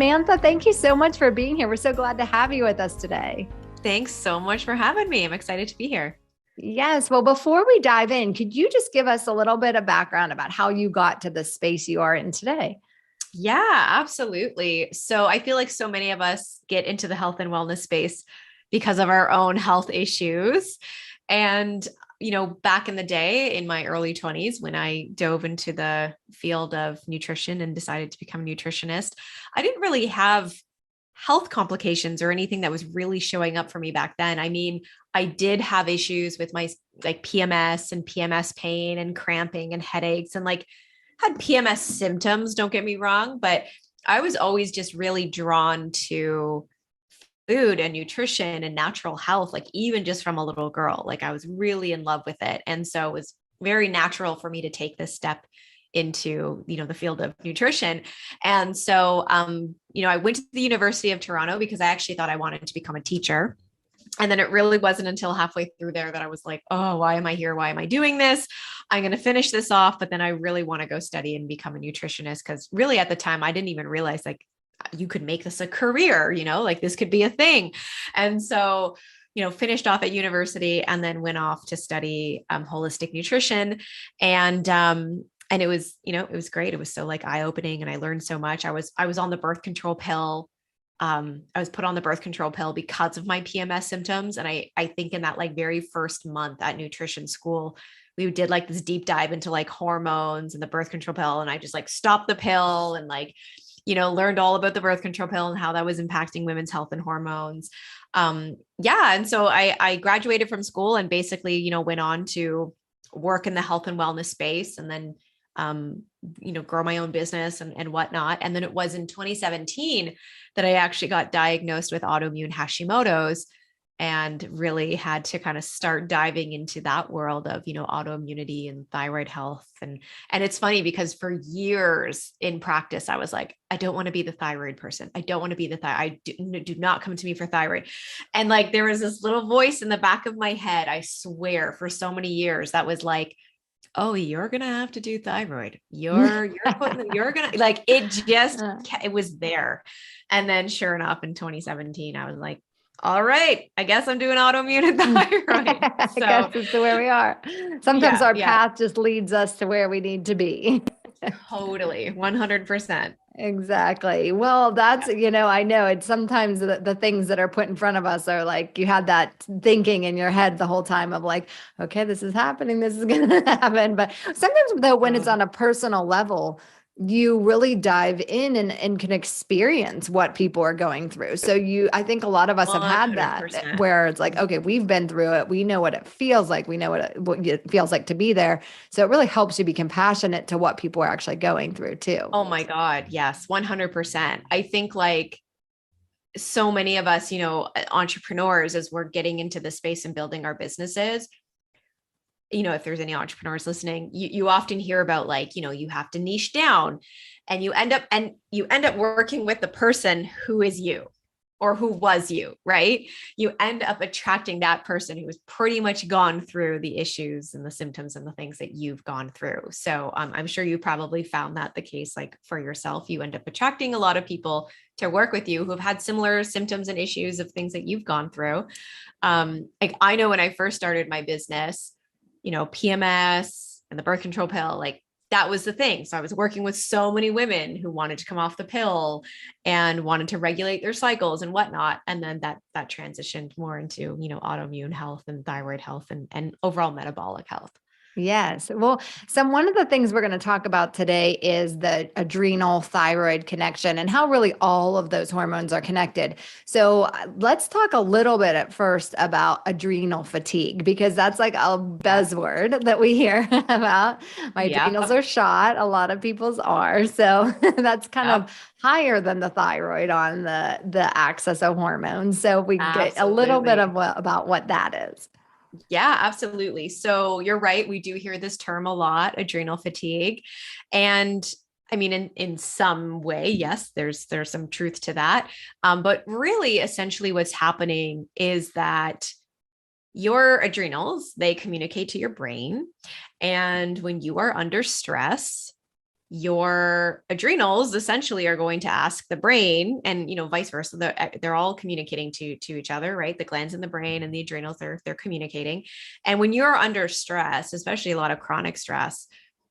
Samantha, thank you so much for being here. We're so glad to have you with us today. Thanks so much for having me. I'm excited to be here. Yes. Well, before we dive in, could you just give us a little bit of background about how you got to the space you are in today? Yeah, absolutely. So I feel like so many of us get into the health and wellness space because of our own health issues. And, back in the day in my early 20s, when I dove into the field of nutrition and decided to become a nutritionist, I didn't really have health complications or anything that was really showing up for me back then. I mean, I did have issues with my like PMS and PMS pain and cramping and headaches and like had PMS symptoms, don't get me wrong, but I was always just really drawn to food and nutrition and natural health, like even just from a little girl. Like I was really in love with it. And so it was very natural for me to take this step into, the field of nutrition. And so, I went to the University of Toronto because I actually thought I wanted to become a teacher. And then it really wasn't until halfway through there that I was like, oh, why am I here? Why am I doing this? I'm going to finish this off. But then I really want to go study and become a nutritionist because really at the time, I didn't even realize like you could make this a career, like this could be a thing. And so, finished off at university and then went off to study holistic nutrition. And it was, it was great. It was so like eye-opening and I learned so much. I was on the birth control pill. I was put on the birth control pill because of my PMS symptoms. And I think in that like very first month at nutrition school, we did like this deep dive into like hormones and the birth control pill. And I just like stopped the pill and like, learned all about the birth control pill and how that was impacting women's health and hormones. Yeah. And so I graduated from school and basically, went on to work in the health and wellness space and then grow my own business and whatnot. And then it was in 2017 that I actually got diagnosed with autoimmune Hashimoto's and really had to kind of start diving into that world of, autoimmunity and thyroid health. And it's funny because for years in practice, I was like, I don't want to be the thyroid person. I don't want to be the thyroid. Do not come to me for thyroid. And like, there was this little voice in the back of my head, I swear for so many years that was like, oh, you're going to have to do thyroid. You're going to like, it was there. And then sure enough, in 2017, I was like, all right, I guess I'm doing autoimmune and thyroid. I guess it's where we are. Sometimes our yeah, path just leads us to where we need to be. totally. 100%. Exactly. Well, I know it's sometimes the things that are put in front of us are like you had that thinking in your head the whole time of like, okay, this is happening, this is going to happen. But sometimes, though, when it's on a personal level, you really dive in and can experience what people are going through. So I think a lot of us have had that 100%. where it's like, okay, we've been through it. We know what it feels like. We know what it feels like to be there. So it really helps you be compassionate to what people are actually going through too. Oh my God. Yes. 100%. I think like so many of us, entrepreneurs, as we're getting into the space and building our businesses, if there's any entrepreneurs listening, you often hear about like, you have to niche down and you end up working with the person who is you or who was you, right? You end up attracting that person who has pretty much gone through the issues and the symptoms and the things that you've gone through. So I'm sure you probably found that the case, like for yourself, you end up attracting a lot of people to work with you who have had similar symptoms and issues of things that you've gone through. Like I know when I first started my business, PMS and the birth control pill, like that was the thing. So I was working with so many women who wanted to come off the pill and wanted to regulate their cycles and whatnot. And then that transitioned more into, autoimmune health and thyroid health and overall metabolic health. Yes. Well, one of the things we're going to talk about today is the adrenal thyroid connection and how really all of those hormones are connected. So let's talk a little bit at first about adrenal fatigue, because that's like a buzzword that we hear about. My adrenals Yeah. are shot. A lot of people's are. So that's kind of higher than the thyroid on the axis of hormones. So we get a little bit of about what that is. Yeah, absolutely. So you're right. We do hear this term a lot, adrenal fatigue. And I mean, in some way, yes, there's some truth to that. But really, essentially what's happening is that your adrenals, they communicate to your brain. And when you are under stress, your adrenals essentially are going to ask the brain, and vice versa, they're all communicating to each other, right? The glands in the brain and the adrenals, they're communicating. And when you're under stress, especially a lot of chronic stress,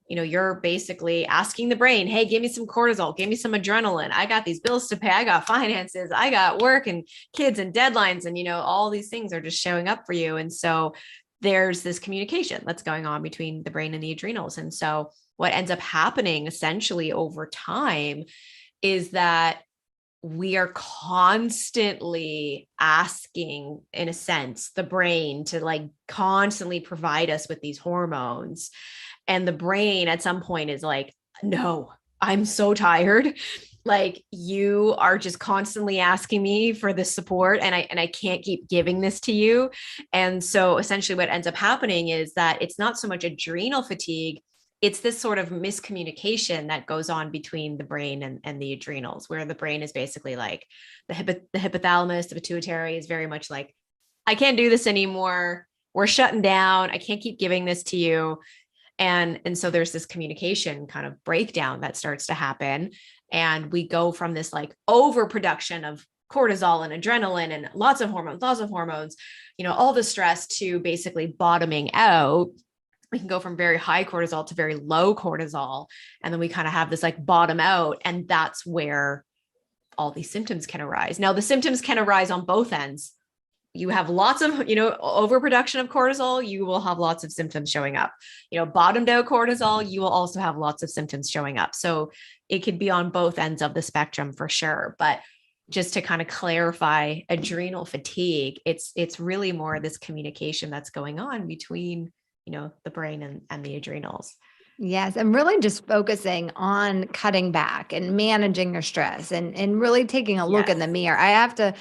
you're basically asking the brain, hey, give me some cortisol, give me some adrenaline, I got these bills to pay, I got finances, I got work and kids and deadlines, and all these things are just showing up for you. And so there's this communication that's going on between the brain and the adrenals. And so what ends up happening essentially over time is that we are constantly asking, in a sense, the brain to like constantly provide us with these hormones. And the brain at some point is like, no, I'm so tired. Like, you are just constantly asking me for this support, and I can't keep giving this to you. And so essentially what ends up happening is that it's not so much adrenal fatigue, it's this sort of miscommunication that goes on between the brain and the adrenals, where the brain is basically like the hypothalamus, the pituitary is very much like, I can't do this anymore. We're shutting down. I can't keep giving this to you. And so there's this communication kind of breakdown that starts to happen. And we go from this like overproduction of cortisol and adrenaline and lots of hormones, all the stress, to basically bottoming out. We can go from very high cortisol to very low cortisol. And then we kind of have this like bottom out. And that's where all these symptoms can arise. Now, the symptoms can arise on both ends. You have lots of, overproduction of cortisol, you will have lots of symptoms showing up. Bottomed out cortisol, you will also have lots of symptoms showing up. So it could be on both ends of the spectrum for sure. But just to kind of clarify adrenal fatigue, it's really more this communication that's going on between, the brain and the adrenals. Yes. And really just focusing on cutting back and managing your stress and really taking a look in the mirror. I have to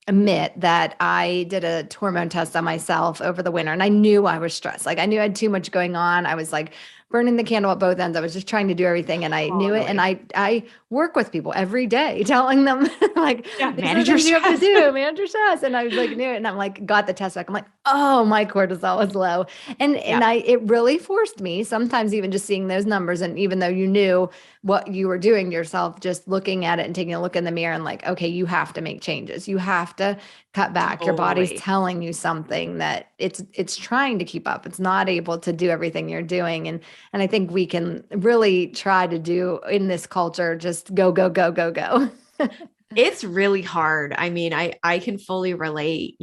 admit that I did a hormone test on myself over the winter, and I knew I was stressed. Like, I knew I had too much going on. I was like burning the candle at both ends. I was just trying to do everything, and I knew it. And I work with people every day telling them like, manage your stress. You have to do, manage your stress. And I was like, knew it. And I'm like, got the test back. I'm like, oh, my cortisol was low. And it really forced me sometimes, even just seeing those numbers. And even though you knew what you were doing to yourself, just looking at it and taking a look in the mirror and like, okay, you have to make changes. You have to cut back. Your body's telling you something that it's trying to keep up. It's not able to do everything you're doing. And I think we can really try to do in this culture, just go, go, go, go, go. It's really hard. I mean, I can fully relate,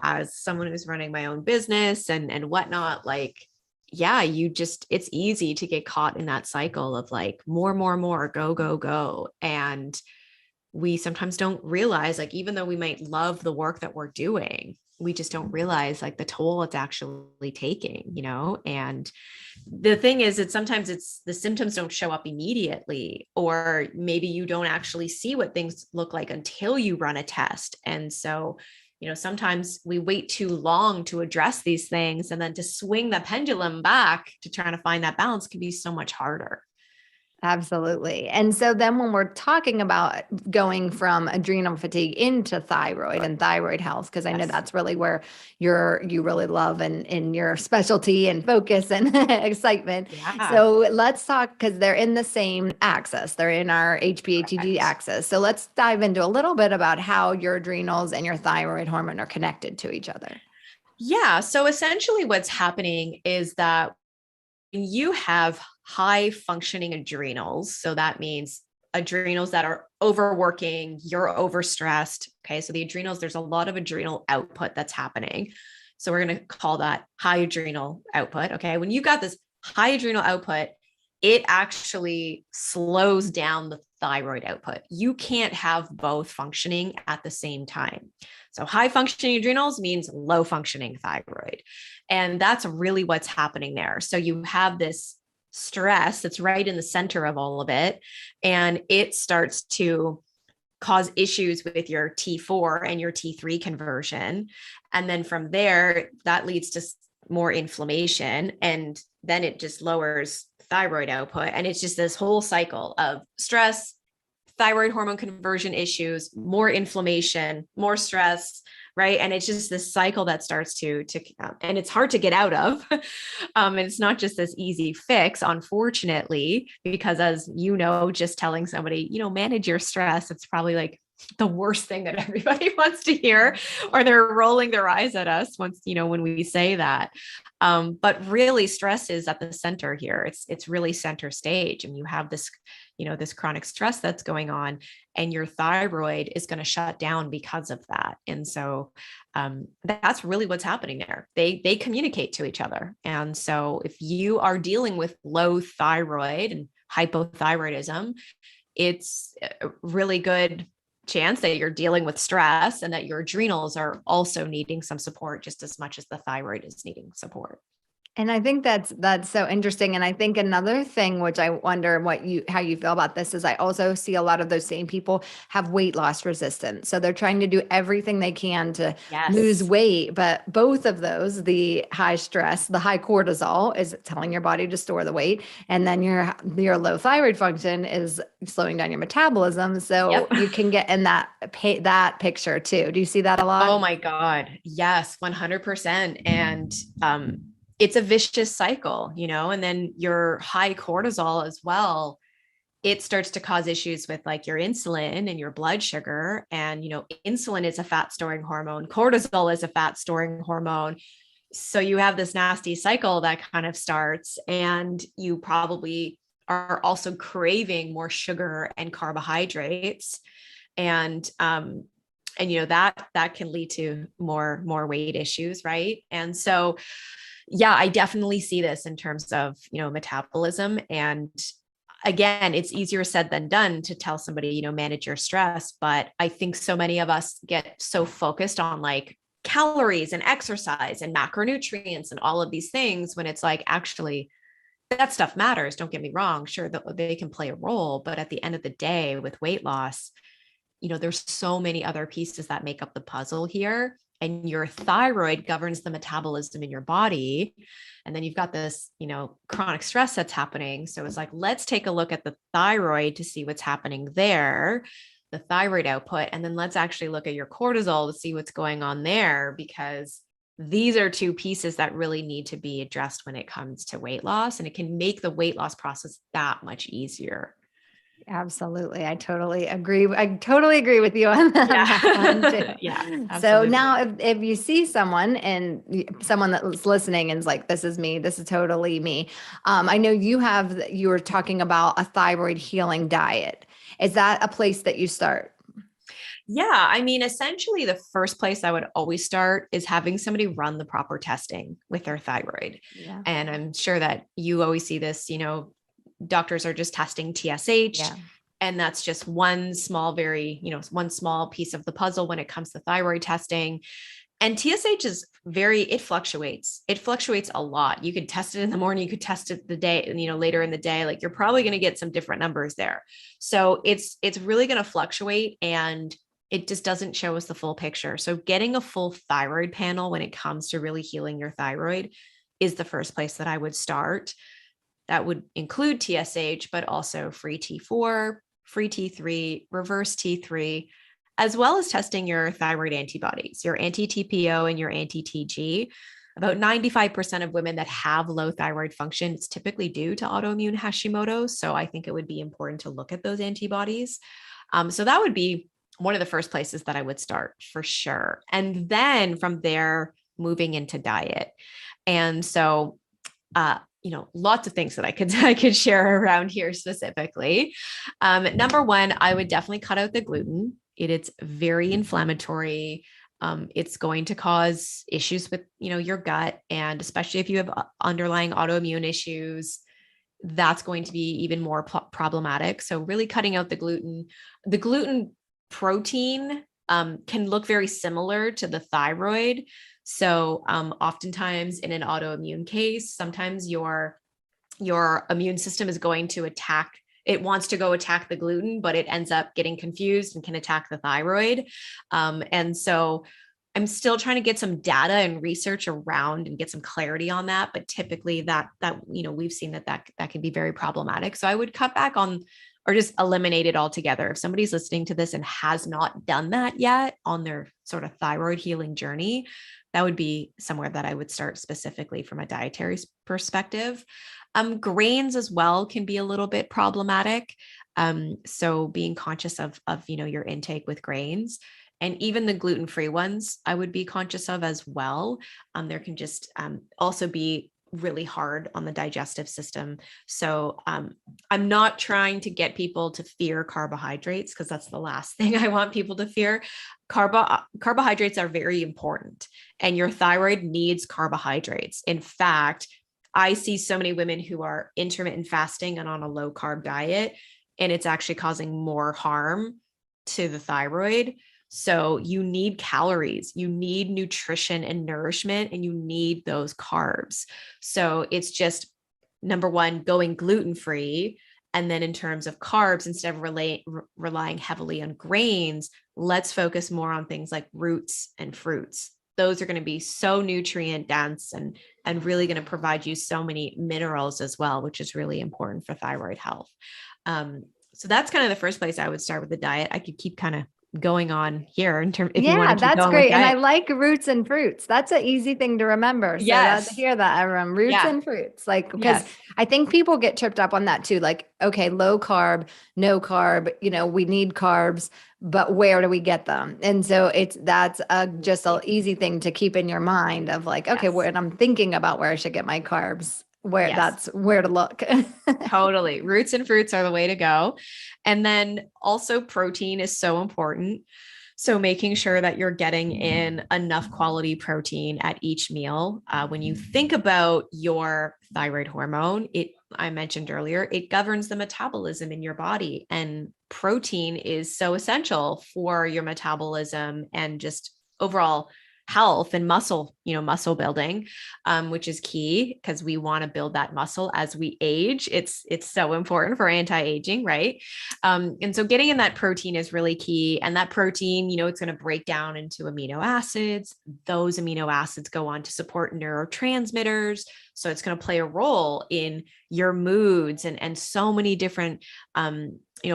as someone who's running my own business and whatnot, like, yeah, it's easy to get caught in that cycle of like more, go, go, go. And we sometimes don't realize, like, even though we might love the work that we're doing, we just don't realize like the toll it's actually taking, and the thing is that sometimes the symptoms don't show up immediately, or maybe you don't actually see what things look like until you run a test. And so, sometimes we wait too long to address these things, and then to swing the pendulum back to trying to find that balance can be so much harder. Absolutely. And so then when we're talking about going from adrenal fatigue into thyroid and thyroid health, because I know that's really where you really love and your specialty and focus and excitement. Yeah. So let's talk, because they're in the same axis. They're in our HPA-TG axis. So let's dive into a little bit about how your adrenals and your thyroid hormone are connected to each other. Yeah. So essentially what's happening is that you have high functioning adrenals. So that means adrenals that are overworking, you're overstressed. Okay. So the adrenals, there's a lot of adrenal output that's happening. So we're going to call that high adrenal output. Okay. When you got this high adrenal output, it actually slows down the thyroid output. You can't have both functioning at the same time. So high functioning adrenals means low functioning thyroid. And that's really what's happening there. So you have this stress that's right in the center of all of it, and it starts to cause issues with your T4 and your T3 conversion. And then from there, that leads to more inflammation, and then it just lowers thyroid output. And it's just this whole cycle of stress, thyroid hormone conversion issues, more inflammation, more stress, right? And it's just this cycle that starts to and it's hard to get out of. And it's not just this easy fix, unfortunately, because as you know, just telling somebody, manage your stress, it's probably like the worst thing that everybody wants to hear, or they're rolling their eyes at us once, when we say that. But really stress is at the center here. It's really center stage. And you have this, this chronic stress that's going on, and your thyroid is going to shut down because of that. And so that's really what's happening there. They communicate to each other. And so if you are dealing with low thyroid and hypothyroidism, it's a really good chance that you're dealing with stress and that your adrenals are also needing some support just as much as the thyroid is needing support. And I think that's so interesting. And I think another thing, which I wonder how you feel about this, is I also see a lot of those same people have weight loss resistance. So they're trying to do everything they can to lose weight. But both of those, the high stress, the high cortisol is telling your body to store the weight. And then your low thyroid function is slowing down your metabolism. So you can get in that picture too. Do you see that a lot? Oh my God. Yes, 100%. And, it's a vicious cycle, and then your high cortisol as well, it starts to cause issues with like your insulin and your blood sugar. And, insulin is a fat storing hormone. Cortisol is a fat storing hormone. So you have this nasty cycle that kind of starts, and you probably are also craving more sugar and carbohydrates. And, that can lead to more weight issues. Right. And so, yeah, I definitely see this in terms of, metabolism. And again, it's easier said than done to tell somebody, manage your stress. But I think so many of us get so focused on like calories and exercise and macronutrients and all of these things, when it's like, actually, that stuff matters. Don't get me wrong. Sure, they can play a role. But at the end of the day, with weight loss, there's so many other pieces that make up the puzzle here. And your thyroid governs the metabolism in your body. And then you've got this, chronic stress that's happening. So it's like, let's take a look at the thyroid to see what's happening there, the thyroid output. And then let's actually look at your cortisol to see what's going on there, because these are two pieces that really need to be addressed when it comes to weight loss. And it can make the weight loss process that much easier. Absolutely. I totally agree. I totally agree with you on that one too. Yeah. Absolutely. So now if you see someone that's listening and is like, this is me, this is totally me. I know you were talking about a thyroid healing diet. Is that a place that you start? Yeah. I mean, essentially the first place I would always start is having somebody run the proper testing with their thyroid. Yeah. And I'm sure that you always see this, doctors are just testing TSH. Yeah. And that's just one small piece of the puzzle when it comes to thyroid testing. And TSH is it fluctuates. It fluctuates a lot. You could test it in the morning, you could test it the day, later in the day, like you're probably going to get some different numbers there. So it's really going to fluctuate, and it just doesn't show us the full picture. So getting a full thyroid panel when it comes to really healing your thyroid is the first place that I would start. That would include TSH, but also free T4, free T3, reverse T3, as well as testing your thyroid antibodies, your anti-TPO and your anti-TG. About 95% of women that have low thyroid function, it's typically due to autoimmune Hashimoto's. So I think it would be important to look at those antibodies. So that would be one of the first places that I would start for sure. And then from there, moving into diet. And so, lots of things that I could share around here specifically. Number one, I would definitely cut out the gluten. It's very inflammatory. It's going to cause issues with, your gut. And especially if you have underlying autoimmune issues, that's going to be even more problematic. So really cutting out the gluten protein can look very similar to the thyroid. So oftentimes in an autoimmune case, sometimes your immune system is going to it wants to go attack the gluten, but it ends up getting confused and can attack the thyroid. And so I'm still trying to get some data and research around and get some clarity on that. But typically that we've seen that can be very problematic. So I would cut back on or just eliminate it altogether. If somebody's listening to this and has not done that yet on their sort of thyroid healing journey, that would be somewhere that I would start specifically from a dietary perspective. Grains as well can be a little bit problematic. So being conscious of, your intake with grains, and even the gluten-free ones, I would be conscious of as well. There can just also be really hard on the digestive system. So I'm not trying to get people to fear carbohydrates, because that's the last thing I want people to fear. Carbohydrates are very important, and your thyroid needs carbohydrates. In fact, I see so many women who are intermittent fasting and on a low carb diet, and it's actually causing more harm to the thyroid. So you need calories, you need nutrition and nourishment, and you need those carbs. So it's just, number one, going gluten-free. And then in terms of carbs, instead of relying heavily on grains, let's focus more on things like roots and fruits. Those are going to be so nutrient dense and really going to provide you so many minerals as well, which is really important for thyroid health. So that's kind of the first place I would start with the diet. I could keep kind of going on here in terms, if you want to keep that's going great. with And I diet. like roots and fruits. That's an easy thing to remember. So that's Yes. hear that, everyone. Roots Yeah. and fruits. Like, because Yes. I think people get tripped up on that too. Like, okay, low carb, no carb, we need carbs, but where do we get them? And so that's just an easy thing to keep in your mind of like, okay, Yes. when I'm thinking about where I should get my carbs, Yes. that's where to look. Totally. Roots and fruits are the way to go. And then also protein is so important. So making sure that you're getting in enough quality protein at each meal. When you think about your thyroid hormone, I mentioned earlier, it governs the metabolism in your body, and protein is so essential for your metabolism and just overall health and muscle building, which is key because we want to build that muscle as we age. It's so important for anti-aging, right? And so getting in that protein is really key. And that protein, it's going to break down into amino acids. Those amino acids go on to support neurotransmitters. So it's going to play a role in your moods and so many different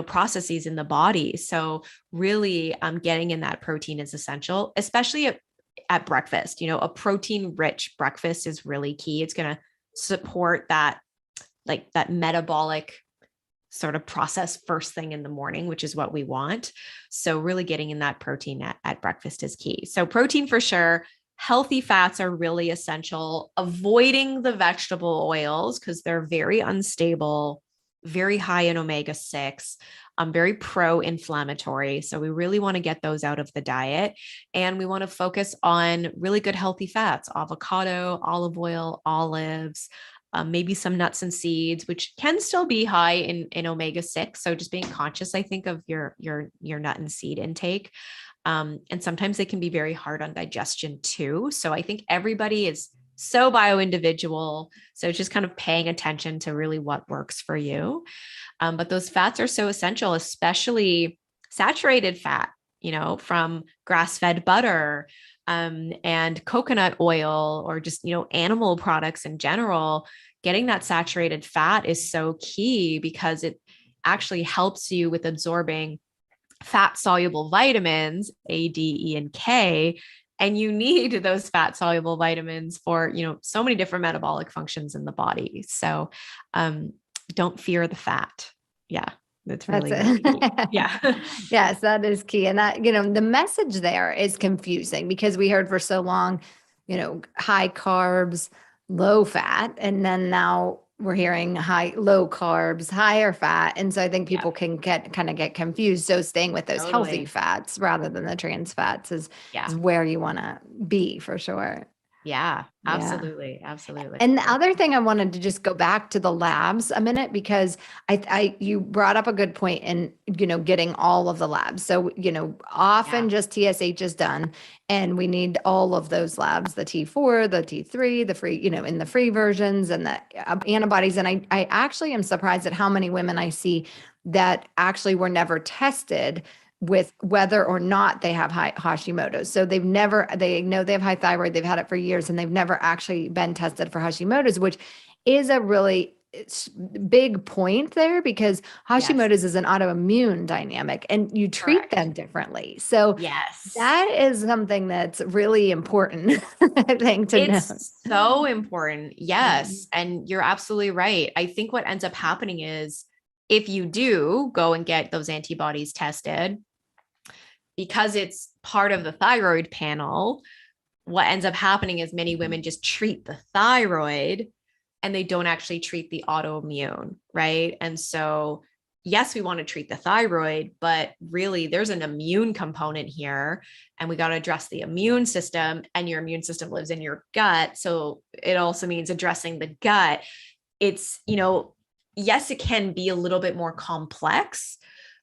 processes in the body. So really getting in that protein is essential, especially at breakfast. A protein rich breakfast is really key. It's going to support that metabolic sort of process first thing in the morning, which is what we want. So really getting in that protein at breakfast is key. So protein for sure. Healthy fats are really essential. Avoiding the vegetable oils because they're very unstable, very high in omega-6, very pro-inflammatory. So we really want to get those out of the diet. And we want to focus on really good healthy fats, avocado, olive oil, olives, maybe some nuts and seeds, which can still be high in omega-6. So just being conscious, I think, of your nut and seed intake. And sometimes they can be very hard on digestion too. So I think everybody is so bio-individual. So just kind of paying attention to really what works for you. But those fats are so essential, especially saturated fat, from grass-fed butter, and coconut oil, or just, animal products in general. Getting that saturated fat is so key because it actually helps you with absorbing fat soluble vitamins, A, D, E, and K. And you need those fat soluble vitamins for, so many different metabolic functions in the body. So don't fear the fat. Yeah. That's really, really key. Yeah. Yes, that is key. And that, the message there is confusing because we heard for so long, high carbs, low fat. And then now we're hearing low carbs, higher fat. And so I think people can get confused. So staying with those healthy fats rather than the trans fats is where you want to be for sure. Yeah, absolutely. Yeah. Absolutely. And the other thing I wanted to just go back to the labs a minute, because you brought up a good point in, getting all of the labs. So, often just TSH is done and we need all of those labs, the T4, the T3, the free, in the free versions and the antibodies. And I actually am surprised at how many women I see that actually were never tested with whether or not they have high Hashimoto's. So they know they have high thyroid, they've had it for years, and they've never actually been tested for Hashimoto's, which is a really it's big point there because Yes. Hashimoto's is an autoimmune dynamic and you treat Correct. them differently. So Yes. that is something that's really important, I think, to know. It's so important. Mhm. Yes. And you're absolutely right. I think what ends up happening is if you do go and get those antibodies tested, because it's part of the thyroid panel, what ends up happening is many women just treat the thyroid and they don't actually treat the autoimmune, right? And so, yes, we want to treat the thyroid, but really there's an immune component here, and we got to address the immune system, and your immune system lives in your gut. So, it also means addressing the gut. It's, yes, it can be a little bit more complex,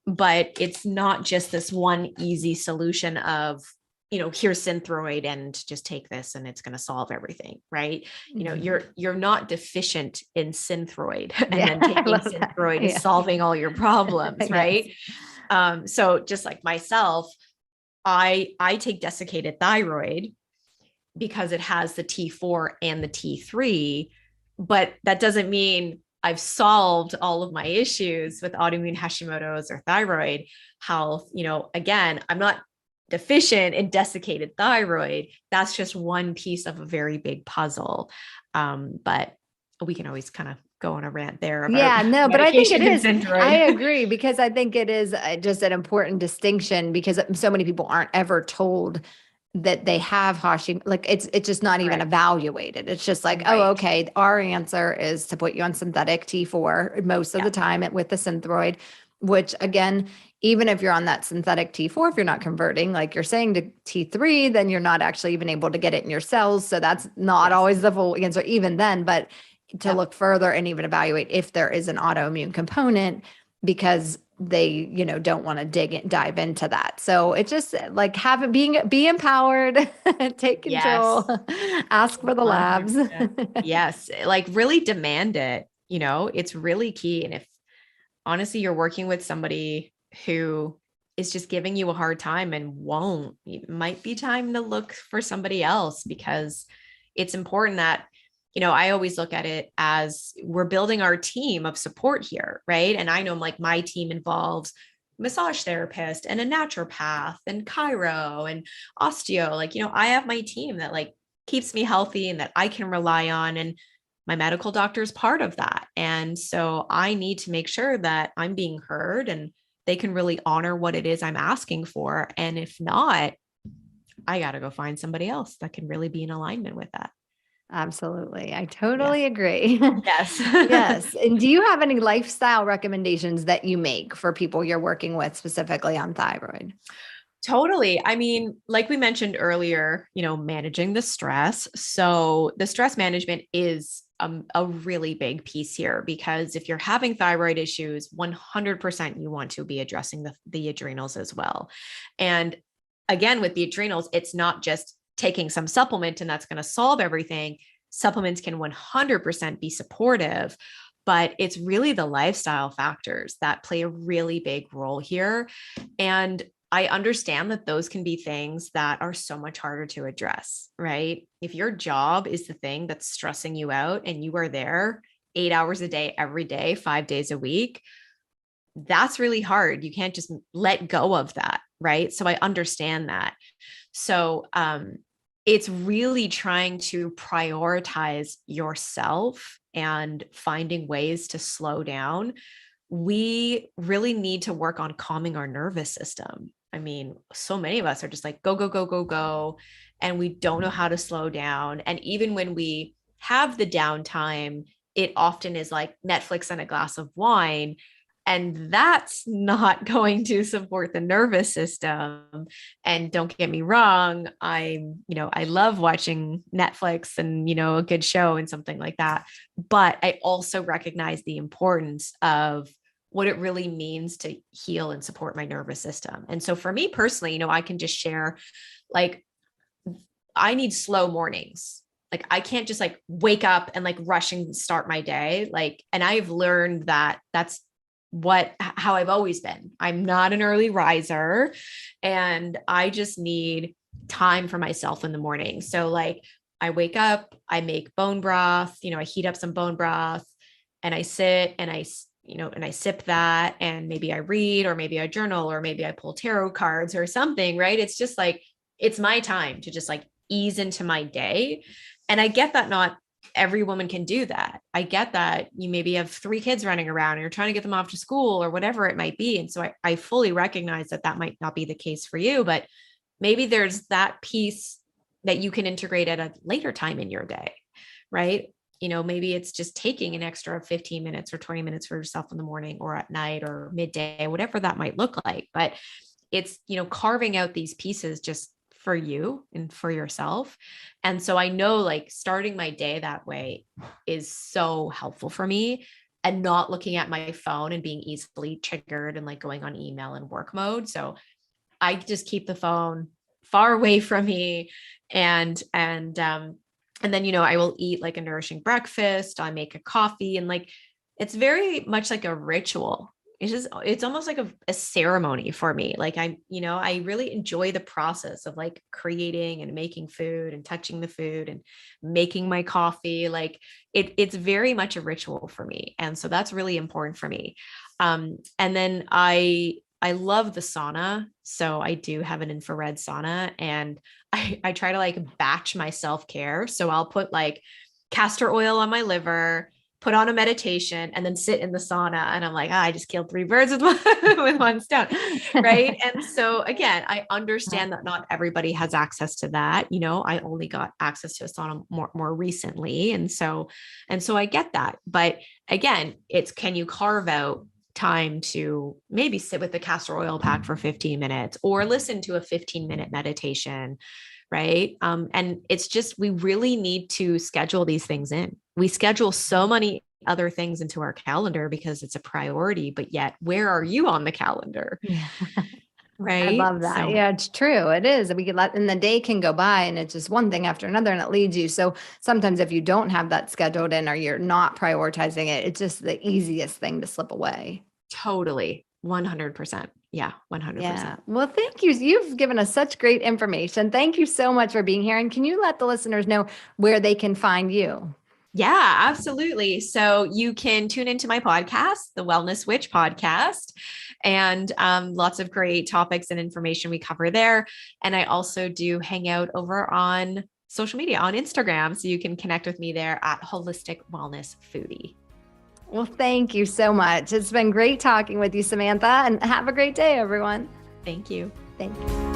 but it's not just this one easy solution of, here's synthroid and just take this and it's going to solve everything, right? Mhm. You're not deficient in synthroid and Yeah, then I taking love that. synthroid is Yeah. solving all your problems, Yes. right? So just like myself, I take desiccated thyroid because it has the T4 and the T3, but that doesn't mean I've solved all of my issues with autoimmune Hashimoto's or thyroid health. Again, I'm not deficient in desiccated thyroid. That's just one piece of a very big puzzle. But we can always kind of go on a rant there about Yeah, no, but I think it medication and is. I synthroid. agree because I think it is just an important distinction because so many people aren't ever told that they have Hashimoto. Like it's just not even Correct. evaluated. It's just like, oh, Right. okay, our answer is to put you on synthetic T4 most of Yeah. the time with the Synthroid, which again, even if you're on that synthetic T4, if you're not converting, like you're saying to T3, then you're not actually even able to get it in your cells. So that's not Yes. always the full answer, even then. But to Yep. look further and even evaluate if there is an autoimmune component because they don't want to dive into that. So it's just like be empowered, take control, Yes. ask for the labs. 100%. Yes, like really demand it. It's really key. And if honestly you're working with somebody who is just giving you a hard time and won't, it might be time to look for somebody else because it's important that, I always look at it as we're building our team of support here, right? And I know like my team involves massage therapist and a naturopath and chiro and osteo. Like, I have my team that like keeps me healthy and that I can rely on. And my medical doctor is part of that. And so I need to make sure that I'm being heard and they can really honor what it is I'm asking for. And if not, I got to go find somebody else that can really be in alignment with that. Absolutely. I Yes. totally agree. Yes. Yes. And do you have any lifestyle recommendations that you make for people you're working with specifically on thyroid? Totally. I mean, like we mentioned earlier, managing the stress. So the stress management is a really big piece here because if you're having thyroid issues, 100% you want to be addressing the adrenals as well. And again, with the adrenals, it's not just taking some supplement and that's going to solve everything. Supplements can 100% be supportive, but it's really the lifestyle factors that play a really big role here. And I understand that those can be things that are so much harder to address, right? If your job is the thing that's stressing you out and you are there 8 hours a day, every day, 5 days a week, that's really hard. You can't just let go of that, right? So I understand that. So it's really trying to prioritize yourself and finding ways to slow down. We really need to work on calming our nervous system. I mean, so many of us are just like, go, go, go, go, go. And we don't know how to slow down. And even when we have the downtime, it often is like Netflix and a glass of wine. And that's not going to support the nervous system. And don't get me wrong, I love watching Netflix and, a good show and something like that. But I also recognize the importance of what it really means to heal and support my nervous system. And so for me personally, I can just share like I need slow mornings. Like I can't just like wake up and like rush and start my day. Like, and I've learned that that's how I've always been. I'm not an early riser and I just need time for myself in the morning. So like I wake up, I make bone broth, I heat up some bone broth, and I sit and and I sip that, and maybe I read, or maybe I journal, or maybe I pull tarot cards or something, right? It's just like, it's my time to just like ease into my day. And I get that not every woman can do that. I get that you maybe have 3 kids running around and you're trying to get them off to school or whatever it might be. And so I fully recognize that that might not be the case for you, but maybe there's that piece that you can integrate at a later time in your day, right? Maybe it's just taking an extra 15 minutes or 20 minutes for yourself in the morning or at night or midday, whatever that might look like. But it's, carving out these pieces just for you and for yourself. And so I know like starting my day that way is so helpful for me, and not looking at my phone and being easily triggered and like going on email and work mode. So I just keep the phone far away from me. And then, I will eat like a nourishing breakfast. I make a coffee, and like, it's very much like a ritual. It's almost like a ceremony for me. Like I really enjoy the process of like creating and making food and touching the food and making my coffee. Like it's very much a ritual for me. And so that's really important for me. And then I love the sauna. So I do have an infrared sauna, and I try to like batch my self-care. So I'll put like castor oil on my liver, put on a meditation, and then sit in the sauna. And I'm like, I just killed 3 birds with with one stone. Right. And so again, I understand that not everybody has access to that. I only got access to a sauna more recently. And so I get that. But again, it's, can you carve out time to maybe sit with the castor oil pack for 15 minutes or listen to a 15-minute meditation, right? And it's just, we really need to schedule these things in. We schedule so many other things into our calendar because it's a priority, but yet where are you on the calendar? Yeah. Right. I love that. So, Yeah, it's true. It is. We can let, and the day can go by and it's just one thing after another and it leads you. So sometimes if you don't have that scheduled in or you're not prioritizing it, it's just the easiest thing to slip away. totally. 100%. Yeah. 100%. Yeah. Well, thank you. You've given us such great information. Thank you so much for being here. And can you let the listeners know where they can find you? Yeah, absolutely. So you can tune into my podcast, the Wellness Witch podcast, and lots of great topics and information we cover there. And I also do hang out over on social media on Instagram. So you can connect with me there at Holistic Wellness Foodie. Well, thank you so much. It's been great talking with you, Samantha, and have a great day, everyone. Thank you. Thank you.